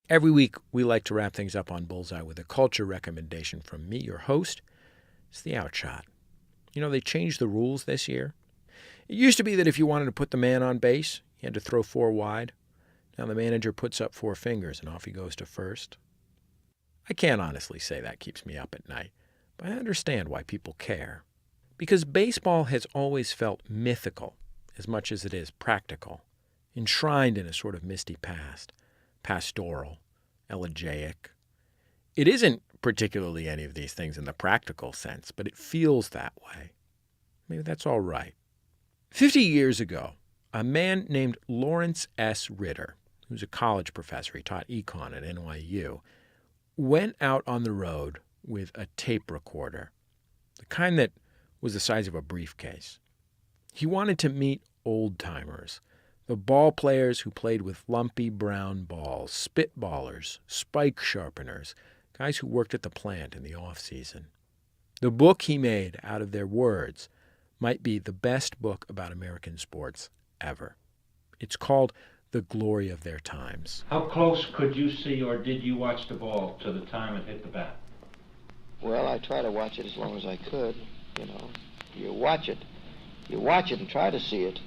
Every week, we like to wrap things up on Bullseye with a culture recommendation from me, your host. It's the outshot. You know, they changed the rules this year. It used to be that if you wanted to put the man on base, you had to throw 4 wide. Now the manager puts up 4 fingers and off he goes to first. I can't honestly say that keeps me up at night, but I understand why people care. Because baseball has always felt mythical as much as it is practical, enshrined in a sort of misty past, pastoral, elegiac. It isn't particularly any of these things in the practical sense, but it feels that way. Maybe that's all right. 50 years ago, a man named Lawrence S. Ritter, who's a college professor, he taught econ at NYU, went out on the road with a tape recorder, the kind that was the size of a briefcase. He wanted to meet old-timers, the ball players who played with lumpy brown balls, spitballers, spike sharpeners, guys who worked at the plant in the off-season. The book he made out of their words might be the best book about American sports ever. It's called The Glory of Their Times. How close could you see, or did you watch the ball to the time it hit the bat? Well, I try to watch it as long as I could, you know. You watch it and try to see it,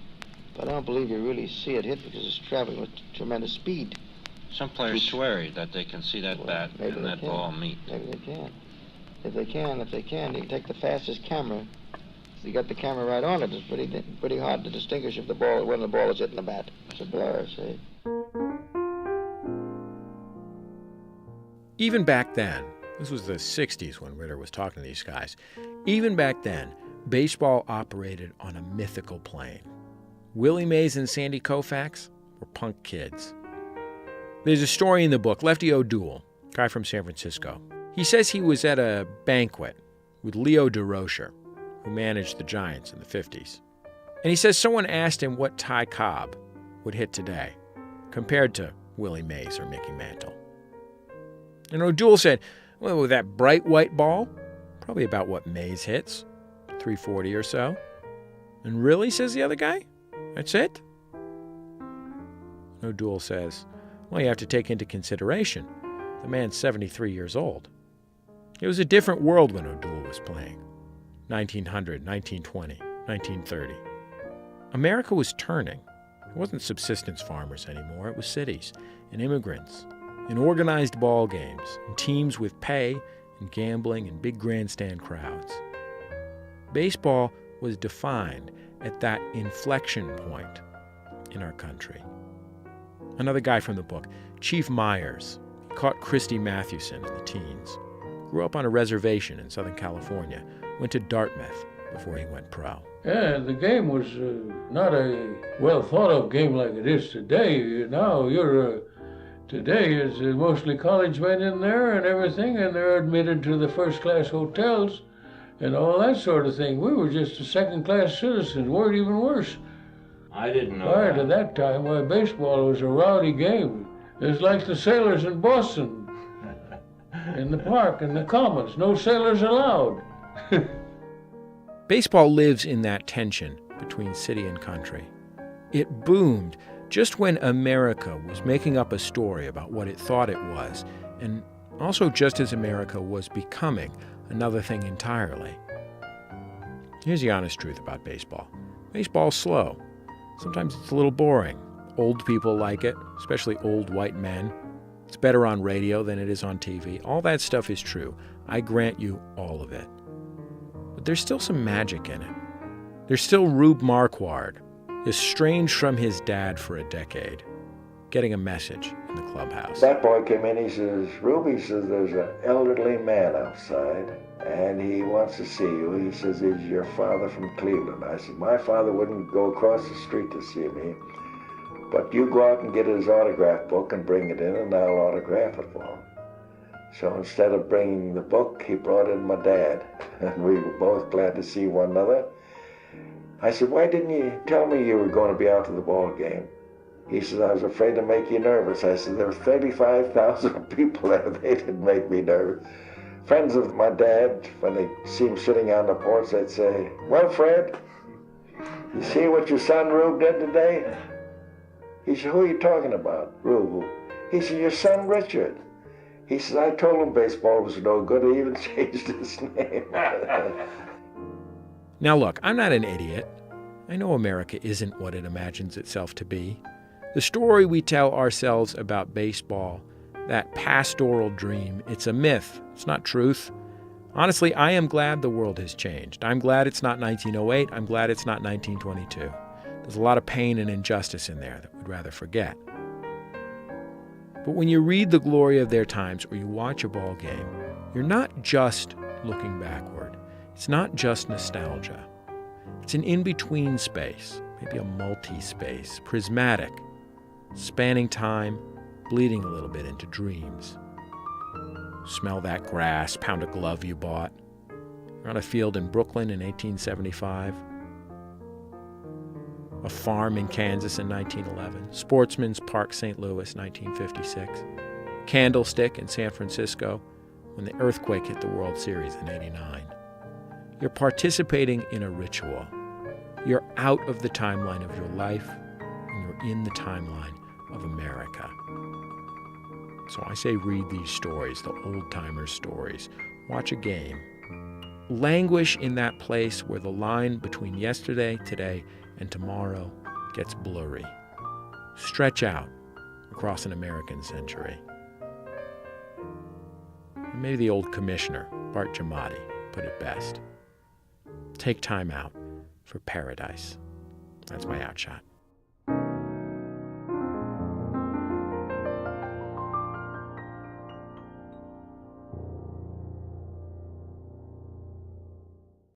but I don't believe you really see it hit because it's traveling with tremendous speed. Some players swear that they can see that bat and that ball meet. Maybe they can. If they can, you can take the fastest camera. You got the camera right on it. It's pretty hard to distinguish if when the ball is hitting the bat. It's a blur, see. Even back then, this was the 60s when Ritter was talking to these guys, even back then, baseball operated on a mythical plane. Willie Mays and Sandy Koufax were punk kids. There's a story in the book, Lefty O'Doul, guy from San Francisco. He says he was at a banquet with Leo DeRocher, who managed the Giants in the 50s. And he says someone asked him what Ty Cobb would hit today, compared to Willie Mays or Mickey Mantle. And O'Doul said, well, with that bright white ball, probably about what Mays hits, 340 or so. And really, says the other guy? That's it? O'Doul says, well, you have to take into consideration the man's 73 years old. It was a different world when O'Doul was playing. 1900, 1920, 1930. America was turning. It wasn't subsistence farmers anymore. It was cities and immigrants and organized ball games and teams with pay and gambling and big grandstand crowds. Baseball was defined at that inflection point in our country. Another guy from the book, Chief Myers, he caught Christy Mathewson in the teens. Grew up on a reservation in Southern California. Went to Dartmouth before he went pro. Yeah, the game was not a well-thought-of game like it is today. Now today is mostly college men in there and everything, and they're admitted to the first-class hotels and all that sort of thing. We were just a second-class citizens, weren't even worse. I didn't know Prior to that time, baseball was a rowdy game. It was like the sailors in Boston, in the park, in the commons. No sailors allowed. Baseball lives in that tension between city and country. It boomed just when America was making up a story about what it thought it was, and also just as America was becoming another thing entirely. Here's the honest truth about baseball. Baseball's slow. Sometimes it's a little boring. Old people like it, especially old white men. It's better on radio than it is on TV. All that stuff is true. I grant you all of it. But there's still some magic in it. There's still Rube Marquard, estranged from his dad for a decade, getting a message in the clubhouse. That boy came in, he says, Rube, he says, there's an elderly man outside, and he wants to see you. He says, is your father from Cleveland? I said, my father wouldn't go across the street to see me, but you go out and get his autograph book and bring it in, and I'll autograph it for him. So instead of bringing the book, he brought in my dad, and we were both glad to see one another. I said, why didn't you tell me you were going to be out to the ball game? He said, I was afraid to make you nervous. I said, there were 35,000 people there. They didn't make me nervous. Friends of my dad, when they see him sitting on the porch, they'd say, well, Fred, you see what your son Rube did today? He said, who are you talking about? Rube. He said, your son Richard. He says, I told him baseball was no good. He even changed his name. Now look, I'm not an idiot. I know America isn't what it imagines itself to be. The story we tell ourselves about baseball, that pastoral dream, it's a myth. It's not truth. Honestly, I am glad the world has changed. I'm glad it's not 1908. I'm glad it's not 1922. There's a lot of pain and injustice in there that we'd rather forget. But when you read the glory of their times or you watch a ball game, you're not just looking backward. It's not just nostalgia. It's an in-between space, maybe a multi-space, prismatic, spanning time, bleeding a little bit into dreams. Smell that grass, pound a glove you bought. You're on a field in Brooklyn in 1875. A farm in Kansas in 1911. Sportsman's Park, St. Louis, 1956. Candlestick in San Francisco when the earthquake hit the World Series in '89. You're participating in a ritual. You're out of the timeline of your life, and you're in the timeline of America. So I say read these stories, the old-timers' stories. Watch a game. Languish in that place where the line between yesterday, today, and tomorrow gets blurry. Stretch out across an American century. Maybe the old commissioner, Bart Giamatti, put it best. Take time out for paradise. That's my outshot.